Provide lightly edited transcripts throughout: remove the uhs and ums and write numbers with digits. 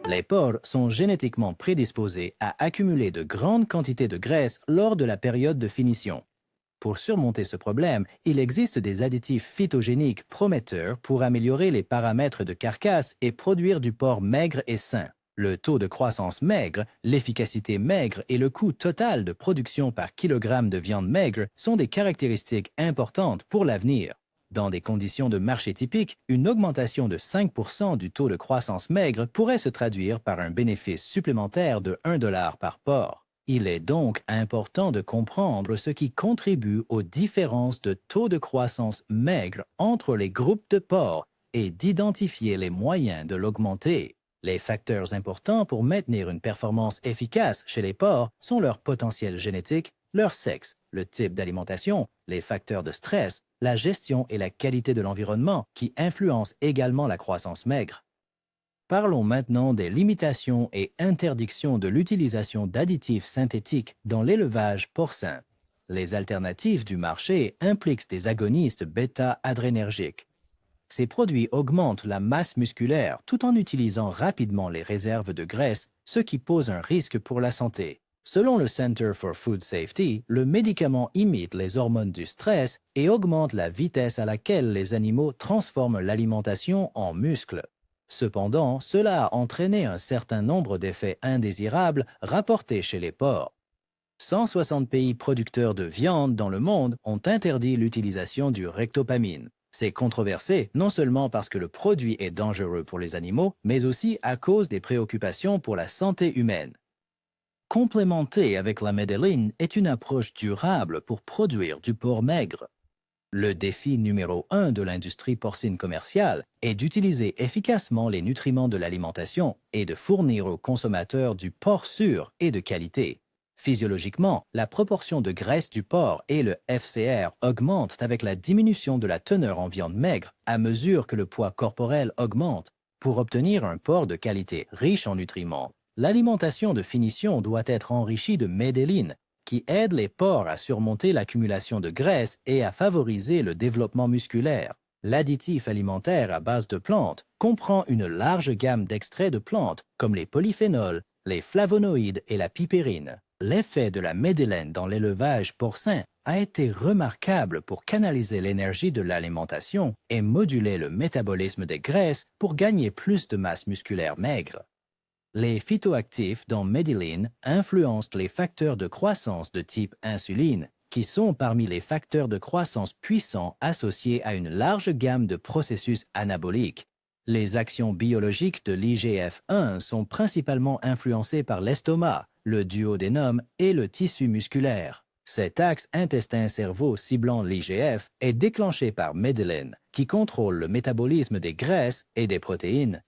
Les porcs sont génétiquement prédisposés à accumuler de grandes quantités de graisse lors de la période de finition. Pour surmonter ce problème, il existe des additifs phytogéniques prometteurs pour améliorer les paramètres de carcasse et produire du porc maigre et sain. Le taux de croissance maigre, l'efficacité maigre et le coût total de production par kilogramme de viande maigre sont des caractéristiques importantes pour l'avenir. Dans des conditions de marché typiques, une augmentation de 5% du taux de croissance maigre pourrait se traduire par un bénéfice supplémentaire de 1 $ par porc. Il est donc important de comprendre ce qui contribue aux différences de taux de croissance maigre entre les groupes de porcs et d'identifier les moyens de l'augmenter. Les facteurs importants pour maintenir une performance efficace chez les porcs sont leur potentiel génétique, leur sexe, le type d'alimentation, les facteurs de stress, la gestion et la qualité de l'environnement qui influencent également la croissance maigre. Parlons maintenant des limitations et interdictions de l'utilisation d'additifs synthétiques dans l'élevage porcin. Les alternatives du marché impliquent des agonistes bêta-adrénergiques. Ces produits augmentent la masse musculaire tout en utilisant rapidement les réserves de graisse, ce qui pose un risque pour la santé. Selon le Center for Food Safety, le médicament imite les hormones du stress et augmente la vitesse à laquelle les animaux transforment l'alimentation en muscles. Cependant, cela a entraîné un certain nombre d'effets indésirables rapportés chez les porcs. 160 pays producteurs de viande dans le monde ont interdit l'utilisation du rectopamine. C'est controversé non seulement parce que le produit est dangereux pour les animaux, mais aussi à cause des préoccupations pour la santé humaine. Complémenter avec la médeline est une approche durable pour produire du porc maigre. Le défi numéro 1 de l'industrie porcine commerciale est d'utiliser efficacement les nutriments de l'alimentation et de fournir aux consommateurs du porc sûr et de qualité. Physiologiquement, la proportion de graisse du porc et le FCR augmentent avec la diminution de la teneur en viande maigre à mesure que le poids corporel augmente. Pour obtenir un porc de qualité riche en nutriments, l'alimentation de finition doit être enrichie de médeline, qui aide les porcs à surmonter l'accumulation de graisse et à favoriser le développement musculaire. L'additif alimentaire à base de plantes comprend une large gamme d'extraits de plantes comme les polyphénols, les flavonoïdes et la pipérine. L'effet de la médeline dans l'élevage porcin a été remarquable pour canaliser l'énergie de l'alimentation et moduler le métabolisme des graisses pour gagner plus de masse musculaire maigre. Les phytoactifs dans médeline influencent les facteurs de croissance de type insuline, qui sont parmi les facteurs de croissance puissants associés à une large gamme de processus anaboliques. Les actions biologiques de l'IGF-1 sont principalement influencées par l'estomac, le duodénum et le tissu musculaire. Cet axe intestin-cerveau ciblant l'IGF est déclenché par médeline, qui contrôle le métabolisme des graisses et des protéines.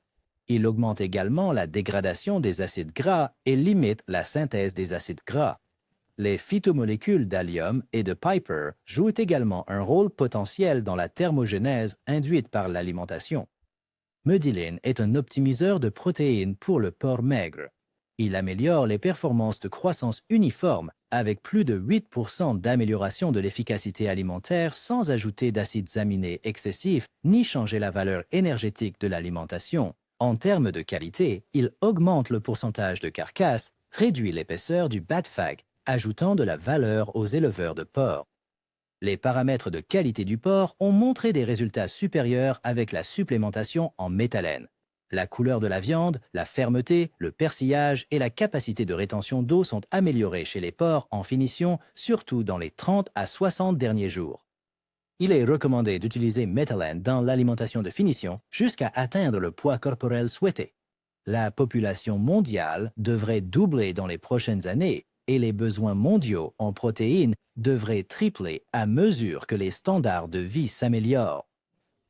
Il augmente également la dégradation des acides gras et limite la synthèse des acides gras. Les phytomolécules d'allium et de Piper jouent également un rôle potentiel dans la thermogénèse induite par l'alimentation. Médeline est un optimiseur de protéines pour le porc maigre. Il améliore les performances de croissance uniforme avec plus de 8% d'amélioration de l'efficacité alimentaire sans ajouter d'acides aminés excessifs ni changer la valeur énergétique de l'alimentation. En termes de qualité, il augmente le pourcentage de carcasse, réduit l'épaisseur du bad fat, ajoutant de la valeur aux éleveurs de porc. Les paramètres de qualité du porc ont montré des résultats supérieurs avec la supplémentation en méthalène. La couleur de la viande, la fermeté, le persillage et la capacité de rétention d'eau sont améliorés chez les porcs en finition, surtout dans les 30 à 60 derniers jours. Il est recommandé d'utiliser méthalène dans l'alimentation de finition jusqu'à atteindre le poids corporel souhaité. La population mondiale devrait doubler dans les prochaines années et les besoins mondiaux en protéines devraient tripler à mesure que les standards de vie s'améliorent.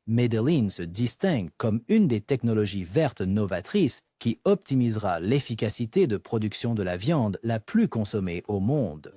Médeline se distingue comme une des technologies vertes novatrices qui optimisera l'efficacité de production de la viande la plus consommée au monde.